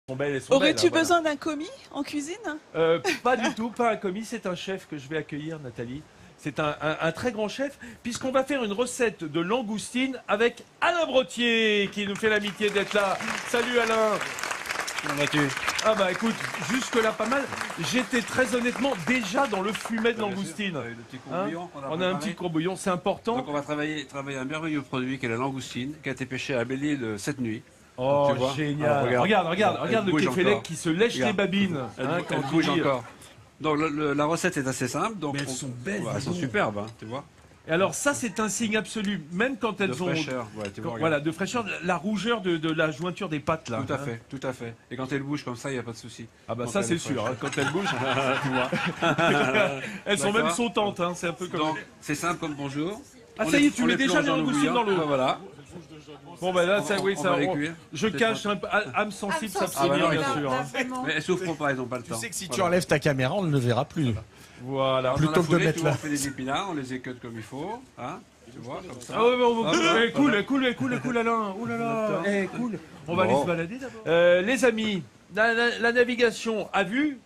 Aurais-tu besoin d'un commis en cuisine? Pas du tout, pas un commis, c'est un chef que je vais accueillir, Nathalie. C'est un très grand chef, puisqu'on va faire une recette de langoustine avec Alain Brottier, qui nous fait l'amitié d'être là. Salut Alain. Comment vas-tu? Ah bah écoute, jusque-là pas mal. J'étais très honnêtement déjà dans le fumet de langoustine. Le petit courbouillon qu'on a On a préparé. un petit courbouillon, c'est important. Donc on va travailler un merveilleux produit qui est la langoustine, qui a été pêchée à Belle-Île cette nuit. Oh, Tu vois? génial. Alors, Regarde le bouge Kéfélec encore. qui se lèche les Regarde. babines. Elle, hein, elle quand tu bouge dis- encore. Donc la recette est assez simple. Donc Mais elles sont belles, Ouais, elles sont dis donc. superbes, hein, tu vois. Et alors ça, c'est un signe absolu, même quand elles De ont... fraîcheur. Ouais, tu vois, regarde. Voilà, de fraîcheur, la rougeur de la jointure des pâtes là. Tout à hein. fait, tout à fait. Et quand elle bouge comme ça, il n'y a pas de souci. Ah bah Donc, ça elle c'est est sûr, fraîche. hein, quand elles bougent, tu vois. Elles sont D'accord. même sautantes, hein, c'est un peu comme... Donc c'est simple comme bonjour. Ah, On ça y les- est, tu on mets les déjà plonge les langoustines dans l'eau. Ouais, voilà. Bon bah là, ça, oui, on ça... va les cuire. Je C'est cache ça. un peu... Âme sensible, Ah, s'abstenir, bah non, bien il faut- sûr. hein. Mais elles souffrent pas, elles n'ont pas le Tu temps. sais que si tu Voilà. enlèves ta caméra, on ne le verra plus. Voilà. Alors, Plutôt dans la que de foulée, mettre tu vois, là. on fait des épinards, on les écoute comme il faut. Hein, tu vois, comme ça. Ah ouais, on va... Ah, voilà. cool, Alain. Oh là là, cool. On va Bon. aller se balader d'abord. Les amis, la navigation à vue,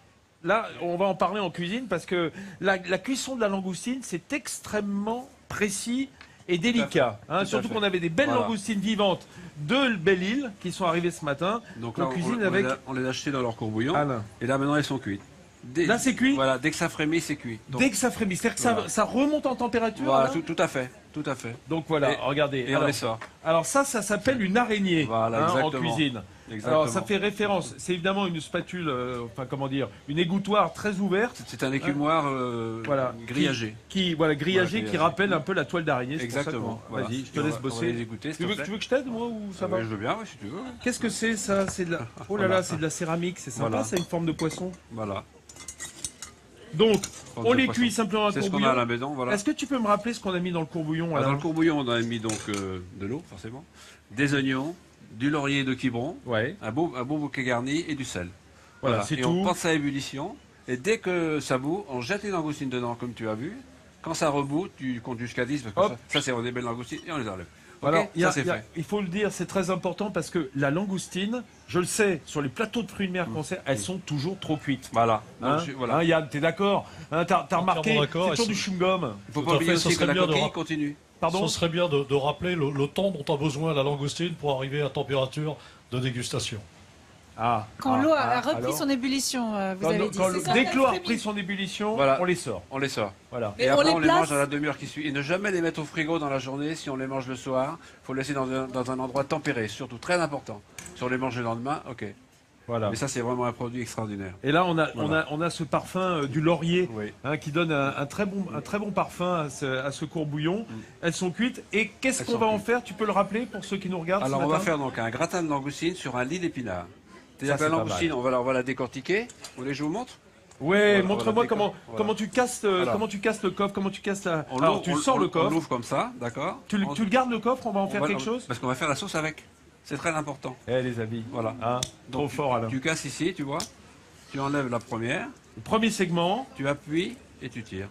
là, on va en parler en cuisine parce que la cuisson de la langoustine, c'est extrêmement précis et délicat. Tout à Surtout fait. qu'on avait des belles Voilà. langoustines vivantes de Belle-Île qui sont arrivées ce matin. Donc on là, cuisine avec on les a achetés dans leur courbouillon. Alain. Et là, maintenant, elles sont cuites. Là, c'est cuit. Voilà, dès que ça frémit, c'est cuit. Donc, Dès que ça frémit, c'est-à-dire que Voilà. ça remonte en température. voilà, Alain tout à fait, tout à fait. Donc voilà, Et- regardez. Et on les sort. Alors ça s'appelle une araignée Voilà, en exactement. cuisine. Exactement. Alors ça fait référence, c'est évidemment une spatule, enfin comment dire, une égouttoir très ouverte, C'est un écumoire voilà, grillagé. qui Voilà, qui rappelle un peu la toile d'araignée. c'est pour ça Exactement. qu'on- Voilà. Vas-y, je te Et on laisse va- On va bosser. les égoutter, Tu s'il te veux, plaît. tu veux que je t'aide moi ou ça Ah va ouais, je veux bien, ouais, si tu veux. Qu'est-ce que c'est ça? C'est de la... Oh là là, Voilà. c'est de la céramique, c'est sympa, Voilà. ça, une forme de poisson. Voilà. Donc, Forme on de les poisson. cuit simplement à C'est ce qu'on a à la courbouillon. maison, voilà. Est-ce que tu peux me rappeler ce qu'on a mis dans le courbouillon Alors, dans Alain le courbouillon, on a mis donc de l'eau, forcément, des oignons, du laurier de quiberon, Ouais, un beau bouquet garni et du sel. voilà, c'est et tout. on porte ça à ébullition. Et dès que ça bout, on jette les langoustines dedans, comme tu as vu. Quand ça rebout, tu comptes jusqu'à 10, parce que Hop. ça c'est des belles langoustines, et on les enlève. Ok, Alors, ça c'est fait. il faut le dire, c'est très important parce que la langoustine, je le sais, sur les plateaux de fruits de mer qu'on sait, elles sont toujours trop cuites. Voilà. Hein, Donc, voilà. Yann, t'es d'accord? T'as remarqué, d'accord, c'est toujours et du chewing-gum. Il faut tout pas à oublier fait, ça aussi que serait la bien de coquille rap- continue. Pardon? Ce serait bien de rappeler le temps dont a besoin la langoustine pour arriver à température de dégustation. Quand l'eau a alors repris son ébullition, vous avez dit. C'est ça, dès que l'eau a frémit. repris son ébullition, Voilà. on les sort. On les sort. Voilà. Et Et on après, les on les place mange dans la demi-heure qui suit. Et ne jamais les mettre au frigo dans la journée si on les mange le soir. Il faut les laisser dans un endroit tempéré, surtout très important. Si on les mange le lendemain, ok. Voilà. Mais ça, c'est vraiment un produit extraordinaire. Et là, on Voilà. a ce parfum du laurier Oui. qui donne un très bon parfum à ce courbouillon. Elles sont cuites. Et qu'est-ce Elles qu'on sont va en cuites. faire? Tu peux le rappeler pour ceux qui nous regardent Alors, ce on va matin faire donc un gratin de langoustine sur un lit d'épinards. C'est-à-dire Ça, que la c'est pas langoustine, on va la décortiquer. Vous voulez que je vous montre? Ouais, Voilà, montre-moi voilà, comment, voilà. comment tu casses, Voilà. comment tu casses le coffre, comment tu casses la. On Alors, l'ouvre- tu on- sors on- le On coffre, l'ouvre comme ça, d'accord? tu le gardes le coffre, on va en faire quelque chose. Parce qu'on va faire la sauce avec. C'est très important. Eh les amis, Voilà. hein, trop Donc, fort Alain. Tu casses ici, tu vois. Tu enlèves la première, Le premier segment, tu appuies et tu tires.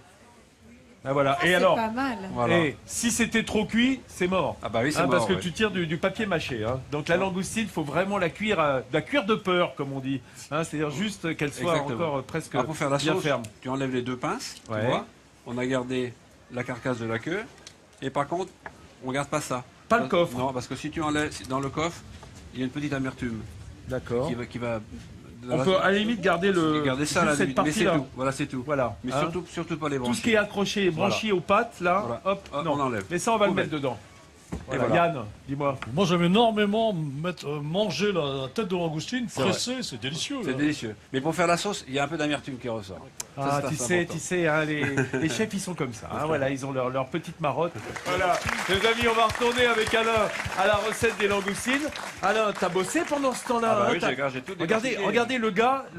ah, voilà. Ah, Et c'est alors, pas mal. Voilà. eh, si c'était trop cuit, c'est mort. Ah bah oui, c'est Hein, mort, parce que ouais. tu tires du papier mâché. Hein. Donc la langoustine, il faut vraiment la cuire de peur, comme on dit. Hein, c'est-à-dire juste qu'elle soit Exactement. encore presque Alors, pour faire la bien sauce, ferme. tu enlèves les deux pinces, Ouais. tu vois. On a gardé la carcasse de la queue. Et par contre, on garde pas ça. Pas le coffre. Non, parce que si tu enlèves dans le coffre, il y a une petite amertume D'accord. qui va On peut à la limite garder garder ça à la juste cette limite. Mais c'est partie-là. tout. Voilà, c'est tout. Voilà. Mais hein. surtout pas les Tout branches. ce qui est accroché et branché aux pattes, là, Voilà. hop, Hop, non. on enlève. Mais ça, on va le Poubelle. mettre dedans. Voilà. voilà. Yann, dis-moi. Moi, j'aime énormément manger la tête de langoustine C'est vrai. pressée, c'est délicieux. C'est là. délicieux. Mais pour faire la sauce, il y a un peu d'amertume qui ressort. Ah, Ça, tu c'est sais, important. hein, les chefs, ils sont comme ça. Hein, voilà, ils ont leur petite marotte. Voilà. Les amis, on va retourner avec Alain à la recette des langoustines. Alain, t'as bossé pendant ce temps-là. Ah bah hein, oui, t'as- j'ai tout Regardez, décortiqué. regardez le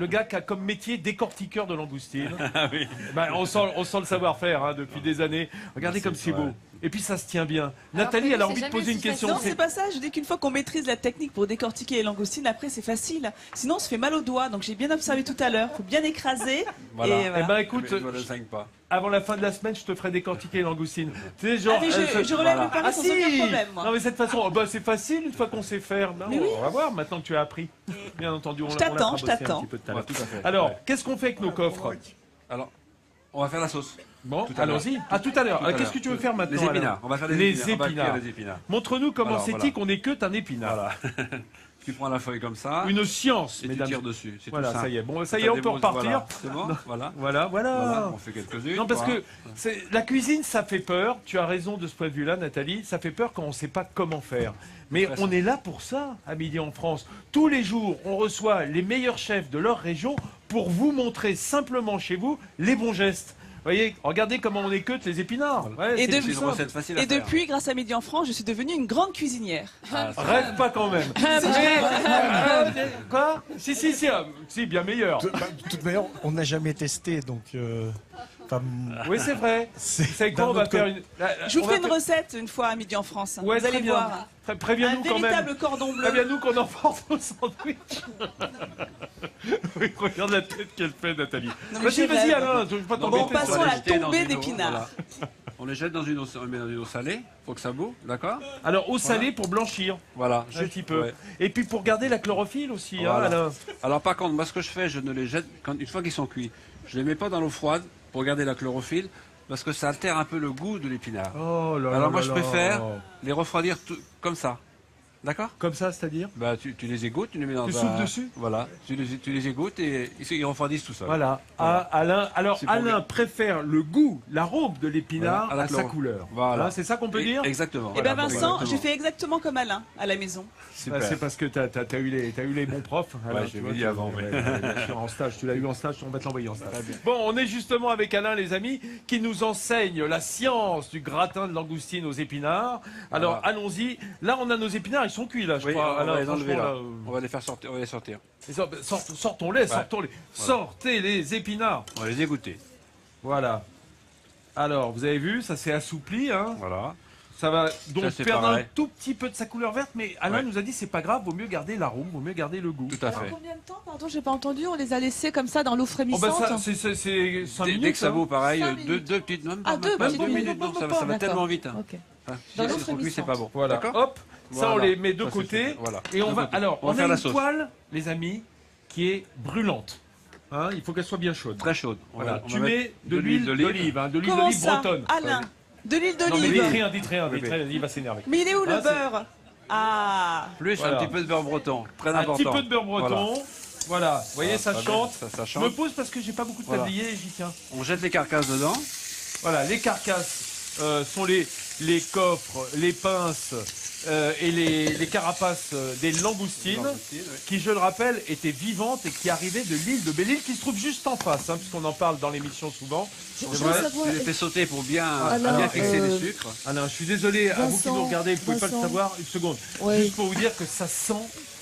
gars qui a comme métier décortiqueur de langoustines. Ah oui. Ben, on sent le savoir-faire hein, depuis des années. Regardez comme c'est beau. Et puis ça se tient bien. Nathalie, elle a c'est envie de jamais poser une aussi question. Non, c'est pas ça. Je dis qu'une fois qu'on maîtrise la technique pour décortiquer les langoustines, après c'est facile. Sinon, on se fait mal aux doigts. Donc j'ai bien observé tout à l'heure. Faut bien écraser. Voilà. Et voilà. Eh ben écoute, Mais je ne saigne pas. avant la fin de la semaine, je te ferai décortiquer les langoustines. Tu sais, genre, Ah, mais je relève le pari Ah sans si aucun problème, moi. Non mais cette façon, bah, c'est facile une fois qu'on sait faire. Non, Mais oui. On va voir maintenant que tu as appris. Bien entendu, on Je l'a- on l'a t'attends, je rabossé un t'attends. petit peu tout à Ouais, l'heure. tout à fait. Alors, Ouais. qu'est-ce qu'on fait avec nos coffres? Alors, on va faire la sauce. Bon, Tout à l'heure. allons-y. À tout à l'heure. Tout à Qu'est-ce l'heure. que tu veux faire maintenant Les Alain épinards. On va faire Les les épinards. On va épinards. cuire les épinards. Montre-nous comment Alors, c'est voilà. qu'on est que un épinard. Voilà. Tu prends la feuille comme ça. Une science, et tu mesdames. tires dessus. C'est Voilà, tout ça simple. y est. Bon, ça Quand y est, t'as on des peut mots- repartir. Voilà. C'est bon. Voilà. Voilà, voilà. Voilà. On fait quelques-unes. Non, parce voilà. que la cuisine, ça fait peur. Tu as raison de ce point de vue-là, Nathalie. Ça fait peur quand on ne sait pas comment faire. Mais Très on simple. est là pour ça, à Midi en France. Tous les jours, on reçoit les meilleurs chefs de leur région pour vous montrer simplement chez vous les bons gestes. Vous voyez, regardez comment on équeute les épinards. Ouais, Et c'est depuis- tout C'est une simple. recette facile à Et faire. depuis, grâce à Midi en France, je suis devenue une grande cuisinière. Ah, c'est- Rêve pas quand même. Quoi si, bien meilleur. De toute manière, on n'a jamais testé, donc. Oui, c'est vrai. C'est Vous savez quoi, on va faire une. Je vous on va ferai une faire- recette une fois à Midi en France. Ouais, vous allez très bien. voir. Préviens-nous Un quand même. véritable cordon bleu. Préviens-nous qu'on emporte au sandwich. Oui, regarde la tête qu'elle fait, Nathalie. Non, mais Vas-y, je vas-y, rêve. Alain, je vais pas Non, t'embêter. mais passons on va à les la jeter dans tombée une eau, d'épinards. voilà. On les jette dans une eau, on met dans une eau salée. Faut que ça boue, d'accord? Alors, au salé pour blanchir, Voilà. un petit peu. Ouais. Et puis pour garder la chlorophylle aussi, hein, Voilà. Alain. Alors par contre, moi ce que je fais, je ne les jette une fois qu'ils sont cuits. Je les mets pas dans l'eau froide pour garder la chlorophylle parce que ça altère un peu le goût de l'épinard. Oh là là Alors moi là je là. préfère les refroidir comme ça. D'accord? Comme ça, c'est-à-dire Bah tu les égouttes, tu les mets dans Tu un... souffles dessus? Voilà, tu les égouttes et ils refroidissent tout ça. Voilà. Voilà. Ah, Alain, alors C'est pour Alain lui. préfère le goût, l'arôme de l'épinard Voilà, à la à sa chloro. couleur. Voilà. Hein, c'est ça qu'on peut dire Exactement. Eh bien Voilà, Vincent, exactement. j'ai fait exactement comme Alain à la maison. Super. C'est parce que t'as eu les bons profs. Alain, Ouais, tu je vois, l'ai dit tu- avant, ouais, ouais. bien sûr, en stage, tu l'as eu en stage, on va te l'envoyer en stage. Bon, on est justement avec Alain, les amis, qui nous enseigne la science du gratin de langoustine aux épinards. Alors, Voilà. allons-y. Là, on a nos épinards, ils sont cuits, là, je Oui, crois. on va Alain, les enlever franchement, là. là, On va les faire sortir. On va les sortir. sortons-les, sortons-les. Sortez les épinards. On va les égoutter. Voilà. Alors, vous avez vu, ça s'est assoupli, hein. Voilà. Ça va donc Ça, c'est perdre un pareil. tout petit peu de sa couleur verte, mais Alain Ouais. nous a dit c'est pas grave, vaut mieux garder l'arôme, vaut mieux garder le goût. Tout à fait. Combien de temps, pardon, j'ai pas entendu, on les a laissés comme ça dans l'eau Oh frémissante bah ça, c'est 5 Dès minutes. que ça hein. vaut pareil, 5 deux minutes. petites, même Ah, pas, deux même pas petites 2 minutes. minutes, donc ça va D'accord. tellement vite. Hein. Ok. Hein, Dans si l'eau c'est trop cuit, c'est frémissante. pas bon. Voilà, D'accord. hop, ça on Voilà. les met de Ça, c'est côté. fait. Voilà. Et on De va, côté. alors, On va on faire a la une sauce. poêle, les amis, qui est brûlante. Hein, il faut qu'elle soit bien chaude. Très chaude. Voilà, On tu va mets mettre de l'huile d'olive, hein, de l'huile Comment d'olive ça bretonne. Alain, de l'huile Non mais d'olive. dites rien, Oui, oui. il va s'énerver. Mais il est où le Ah, c'est- beurre? Ah, Plus Voilà. un petit peu de beurre breton. Très Un important. petit peu de beurre breton. Voilà, vous voyez, ça très chante. bien. Ça Je chante. me pose parce que j'ai pas beaucoup de Voilà. tablier, j'y tiens. On jette les carcasses dedans. Voilà, les carcasses sont les coffres, les pinces et les carapaces des langoustines, qui, je le rappelle, étaient vivantes et qui arrivaient de l'île de Belle-Île, qui se trouve juste en face, hein, puisqu'on en parle dans l'émission souvent. Je C'est veux vrai. savoir, Tu les fais sauter pour bien, Alors, bien fixer les sucres. Alain, je suis désolé, à vous qui Vincent, nous regardez, vous ne pouvez pas le Vincent. savoir, une seconde. Ouais. Juste pour vous dire que ça sent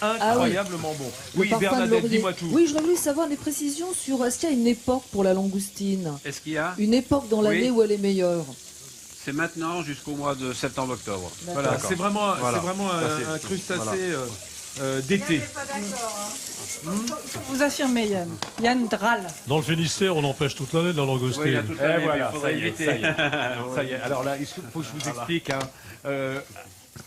incroyablement bon. le Oui, parfum de Bernadette, laurier. dis-moi tout. Oui, j'aurais voulu savoir des précisions sur est-ce qu'il y a une époque pour la langoustine? Est-ce qu'il y a? Une époque dans l'année Oui. où elle est meilleure? C'est maintenant jusqu'au mois de septembre-octobre. Voilà, D'accord. c'est vraiment, Voilà. c'est vraiment Ça, c'est- un crustacé voilà. d'été. Vous affirmez, Yann. Yann Drall. Dans le Finistère, on empêche toute l'année de la langoustine. Oui, il y a toute Et l'année, mais voilà, il faudrait ça y est, éviter. ça y est. Ça y est. Alors là, il faut que je vous explique. Hein.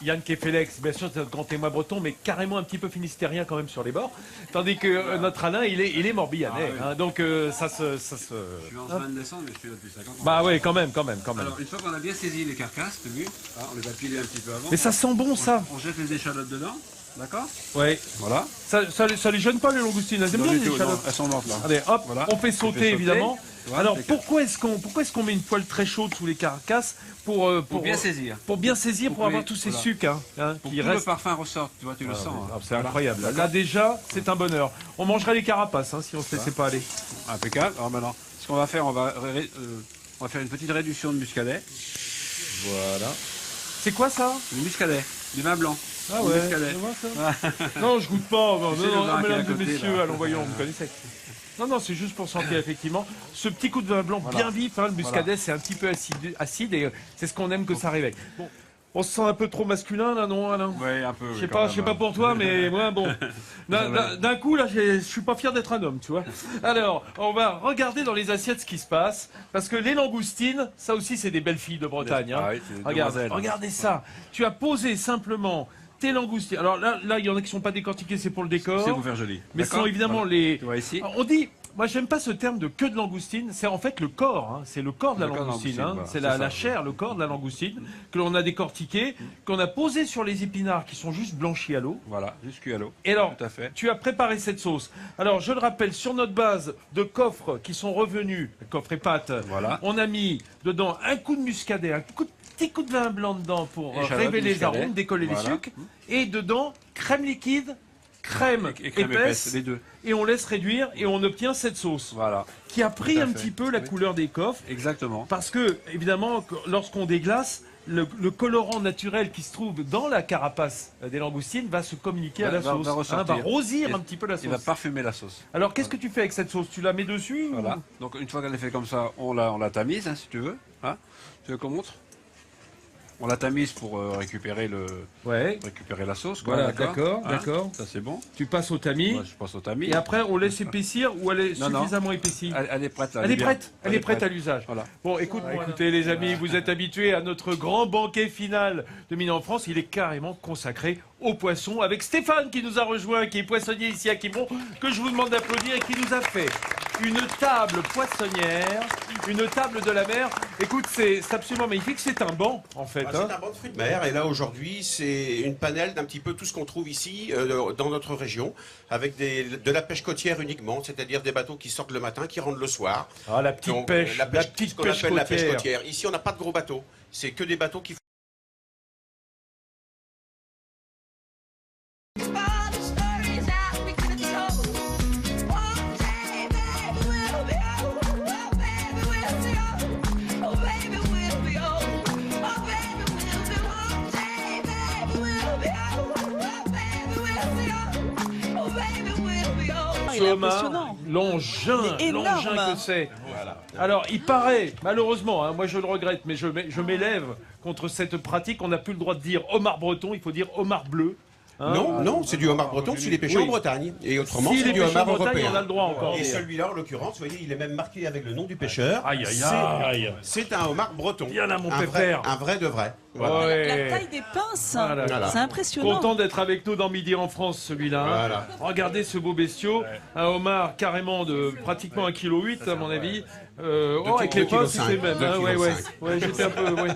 Yann Kefelex, bien sûr, c'est notre grand témoin breton, mais carrément un petit peu finistérien quand même sur les bords. Tandis que notre Alain, il est morbihanais. Ah oui. Hein. Donc ça se... Je suis en train de descendre, mais je suis là depuis 50 ans. Bah ouais, quand même. Alors, une fois qu'on a bien saisi les carcasses, tu as vu, hein, on les a pilées un petit peu avant. Mais ça sent bon, ça. On jette les échalotes dedans, d'accord? Ouais. Voilà. Ça les gêne pas, les langoustines. Elles aiment Non, bien du les tout, non, échalotes. elles sont mortes là. Allez, hop, Voilà. on fait On sauter, fait sauter. évidemment. Voilà, Alors, les pourquoi est-ce qu'on met une poêle très chaude sous les carcasses pour bien saisir. Pour bien saisir, pour Pour avoir que tous ces voilà. sucres hein, Pour qui que tout le restent. parfum ressorte, tu vois, tu le Ah, sens. mais, hein. c'est Voilà. incroyable. D'accord. Là déjà, c'est un bonheur. On mangerait les carapaces si on se laissait pas aller. Impeccable. Alors maintenant, ce qu'on va faire, on va faire une petite réduction de muscadet. Voilà. C'est quoi ça? Du muscadet, du vin blanc. Ah ouais, Muscadet. tu vois ça Non, je goûte pas. Non, C'est le non, vin qui est à mesdames et côté, messieurs, là. allons voyons, vous connaissez. Non, c'est juste pour sentir effectivement ce petit coup de vin blanc bien vif. Hein, le muscadet, c'est un petit peu acide et c'est ce qu'on aime que ça réveille. Bon. On se sent un peu trop masculin là, non, Alain? Oui, un peu. Je sais pas pour toi, mais moi, bon. D'un coup, là, je suis pas fier d'être un homme, tu vois. Alors, on va regarder dans les assiettes ce qui se passe, parce que les langoustines, ça aussi, c'est des belles filles de Bretagne. Hein. Ah oui, c'est des Regarde, demoiselles. regardez ça. Tu as posé simplement tes langoustines. Alors là, il y en a qui sont pas décortiquées, c'est pour le décor. C'est pour faire joli. Mais ce D'accord sont évidemment Voilà. les. Tu vois ici. On dit. Moi, j'aime pas ce terme de queue de langoustine. C'est en fait le corps. Hein. C'est le corps de la Le corps de langoustine. langoustine, Hein. voilà, C'est c'est ça. la chair, le corps de la langoustine que l'on a décortiqué, qu'on a posé sur les épinards qui sont juste blanchis à l'eau. Voilà, juste cuit à l'eau. Et alors, Tout à fait. tu as préparé cette sauce. Alors, je le rappelle, sur notre base de coffres qui sont revenus, coffre et pâte, Voilà. on a mis dedans un coup de muscadet, petit coup de vin blanc dedans pour Et Charlotte, révéler les muscadet. arômes, décoller Voilà. les sucres. Et dedans, crème liquide, crème, Et crème épaisse, les deux. Et on laisse réduire et on obtient cette sauce Voilà, qui a pris Tout à un fait. petit peu la Oui. couleur des coffres. exactement. Parce que, évidemment, lorsqu'on déglace, le colorant naturel qui se trouve dans la carapace des langoustines va se communiquer à la sauce. va ressortir. va rosir Et un petit peu la Il va sauce. parfumer la sauce. Alors, qu'est-ce que tu fais avec cette sauce? Tu la mets dessus ou- Voilà. Donc une fois qu'elle est faite comme ça, on la tamise, hein, si tu veux. Hein tu veux qu'on montre? On la tamise pour récupérer la sauce. Quoi, Voilà, d'accord, Hein d'accord. Ça c'est bon. Tu passes au tamis. Moi, je passe au tamis. Et après, on laisse épaissir ou elle est Non, non. suffisamment épaissie? Elle est prête. Là, Elle est bien. prête. Elle est prête à l'usage. Voilà. Bon, écoutez les amis, vous êtes habitués à notre grand banquet final de Midi en France. Il est carrément consacré au poisson avec Stéphane qui nous a rejoint, qui est poissonnier ici à Quiberon, que je vous demande d'applaudir et qui nous a fait une table poissonnière, une table de la mer. Écoute, c'est absolument magnifique. C'est un banc, en fait. Ah, c'est un banc de fruits de mer et là aujourd'hui c'est une panelle d'un petit peu tout ce qu'on trouve ici dans notre région avec de la pêche côtière uniquement, c'est-à-dire des bateaux qui sortent le matin, qui rentrent le soir. Ah, la petite Donc, pêche, la petite ce qu'on appelle la pêche côtière. Ici on n'a pas de gros bateaux, c'est que des bateaux qui Il est homard, impressionnant. l'engin Il est énorme. que c'est. Alors, il paraît, malheureusement, hein, moi je le regrette, mais je m'élève contre cette pratique. On n'a plus le droit de dire homard breton, il faut dire homard bleu. Hein. Non, c'est du homard breton s'il est pêché Oui. en Bretagne. Et autrement, S'il c'est est du pêché en homard Bretagne, européen. on a le droit encore. Et celui-là, en l'occurrence, vous voyez, il est même marqué avec le nom du pêcheur. Aïe, aïe, aïe. C'est un homard breton. Il y en a, mon un pépère. un vrai de vrai. Voilà. Ouais. La taille des pinces, Voilà. c'est impressionnant. Content d'être avec nous dans Midi en France, celui-là. Hein. Voilà. Regardez ce beau bestiau. Un homard carrément de pratiquement 1,8 kg, à mon avis. Avec les pinces, c'est le même. Hein, ouais, ouais. Ouais, j'étais un peu. Ouais.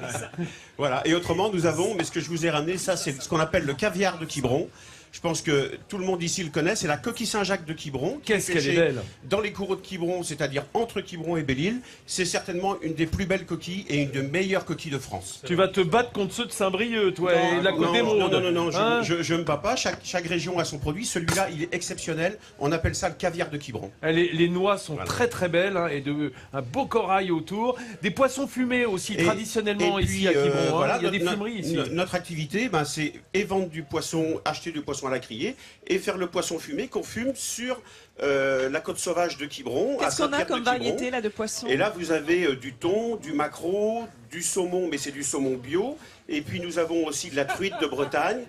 Voilà. Et autrement, nous avons, mais ce que je vous ai ramené, ça, c'est ce qu'on appelle le caviar de Quiberon. Je pense que tout le monde ici le connaît. C'est la coquille Saint-Jacques de Quiberon. Qu'est-ce qu'elle est pêchée belle. Dans les couraux de Quiberon, c'est-à-dire entre Quiberon et Belle-Île. C'est certainement une des plus belles coquilles et une des meilleures coquilles de France. Tu vas te battre contre ceux de Saint-Brieuc, toi, et la Côte d'Émeraude. Non, Hein je me bats pas. Chaque région a son produit. Celui-là, il est exceptionnel. On appelle ça le caviar de Quiberon. Les noix sont Voilà. très très belles, hein, et un beau corail autour. Des poissons fumés aussi, traditionnellement et puis, ici à Quiberon. Hein. voilà, Il y a des notre- fumeries ici. Notre activité, ben, c'est et vendre du poisson, acheter du poisson à la criée, et faire le poisson fumé qu'on fume sur la côte sauvage de Quiberon. Qu'est-ce qu'on a comme Saint-Pierre de Quiberon. variété là de poissons? Et là, vous avez du thon, du maquereau, du saumon, mais c'est du saumon bio. Et puis nous avons aussi de la truite de Bretagne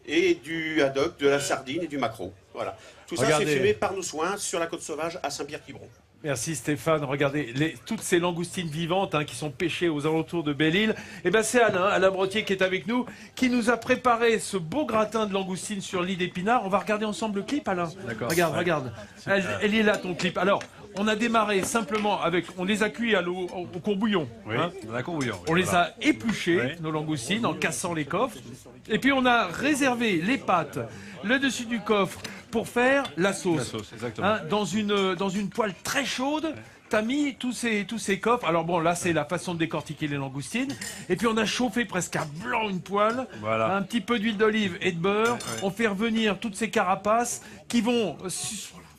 et du haddock, de la sardine et du maquereau. Voilà. Tout ça, Regardez. c'est fumé par nos soins sur la côte sauvage à Saint-Pierre-Quiberon. Merci Stéphane. Regardez, toutes ces langoustines vivantes, hein, qui sont pêchées aux alentours de Belle-Île. Et ben c'est Alain Brottier qui est avec nous, qui nous a préparé ce beau gratin de langoustine sur l'île d'Épinard. On va regarder ensemble le clip, Alain. D'accord. Regarde, Ouais. regarde. Elle est là, ton clip. Alors, on a démarré simplement on les a cuits à l'eau, au courbouillon. Oui, hein. dans la courbouillon. On les Voilà. a épluchés, Ouais. nos langoustines, en cassant les coffres. Et puis on a réservé les pâtes, le dessus du coffre, pour faire la sauce. La sauce, exactement. Hein, dans une poêle très chaude. T'as mis tous ces coffres. Alors bon, là c'est la façon de décortiquer les langoustines. Et puis on a chauffé presque à blanc une poêle. Voilà. Un petit peu d'huile d'olive et de beurre. On fait revenir toutes ces carapaces qui vont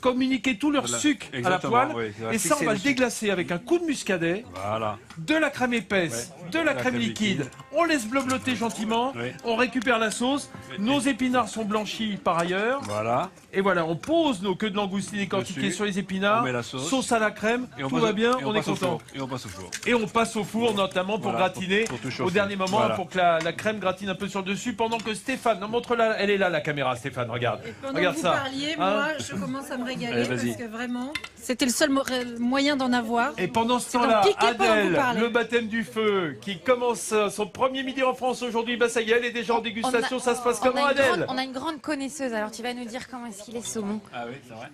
communiquer tout leur sucre à la Exactement, poêle. oui, ça va Et ça, on fixer va le le déglacer avec un coup de muscadet, Voilà. de la crème épaisse, de la crème liquide. On laisse bleu-blotter gentiment. Oui. On récupère la sauce. Nos épinards sont blanchis par ailleurs. Voilà. Et voilà, on pose nos queues de langoustine décortiquées Dessus. sur les épinards. On met la sauce. à la crème. Et on Tout passe va au- bien, et on est passe au content. four. Et on passe au four. Et on passe au four notamment pour Voilà, gratiner pour tout au chauffer. dernier moment Voilà. pour que la crème gratine un peu sur le dessus pendant que Stéphane, montre-la, elle est là la caméra Stéphane, regarde. Pendant Regarde que vous ça. parliez, Hein moi, je commence à me régaler Allez, vas-y. parce que vraiment, c'était le seul moyen d'en avoir. Et pendant ce C'est d'en temps-là, piquer pendant que Adèle, vous parlez. le baptême du feu, qui commence son premier midi en France aujourd'hui, bah ça y est, elle est déjà en dégustation, ça se passe comment Adèle? On a une grande connaisseuse, alors tu vas nous dire comment est-ce qu'il est saumon. Ah oui, c'est vrai.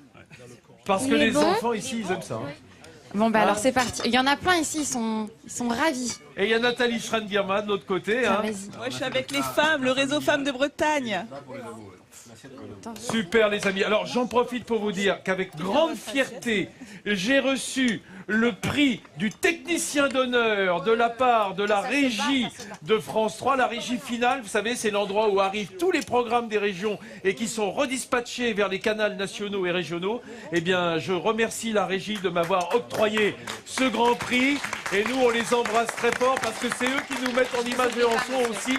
Parce Il que est les bon enfants ici, ils aiment ça. hein. Bon bah alors c'est parti. Il y en a plein ici, ils sont ravis. Et il y a Nathalie Schrein-Gierman de l'autre côté. Tiens, hein. vas-y. Moi, je suis avec les femmes, le réseau Femmes de Bretagne. Super les amis. Alors j'en profite pour vous dire qu'avec grande fierté, j'ai reçu le prix du technicien d'honneur de la part de la régie de France 3, la régie finale. Vous savez, c'est l'endroit où arrivent tous les programmes des régions et qui sont redispatchés vers les canaux nationaux et régionaux. Eh bien, je remercie la régie de m'avoir octroyé ce grand prix. Et nous, on les embrasse très fort parce que c'est eux qui nous mettent en image et en son aussi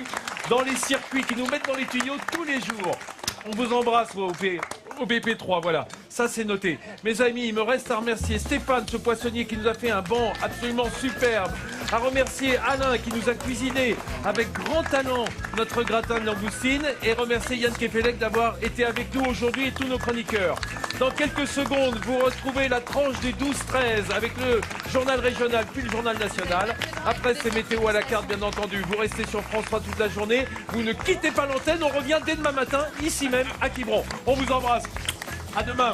dans les circuits, qui nous mettent dans les tuyaux tous les jours. On vous embrasse au BP3, voilà. Ça, c'est noté. Mes amis, il me reste à remercier Stéphane, ce poissonnier qui nous a fait un banc absolument superbe. À remercier Alain qui nous a cuisiné avec grand talent notre gratin de langoustine. Et remercier Yann Kefelec d'avoir été avec nous aujourd'hui et tous nos chroniqueurs. Dans quelques secondes, vous retrouvez la tranche des 12-13 avec le journal régional puis le journal national. Après, c'est météo à la carte, bien entendu. Vous restez sur France 3 toute la journée. Vous ne quittez pas l'antenne. On revient dès demain matin, ici même, à Quiberon. On vous embrasse. À demain.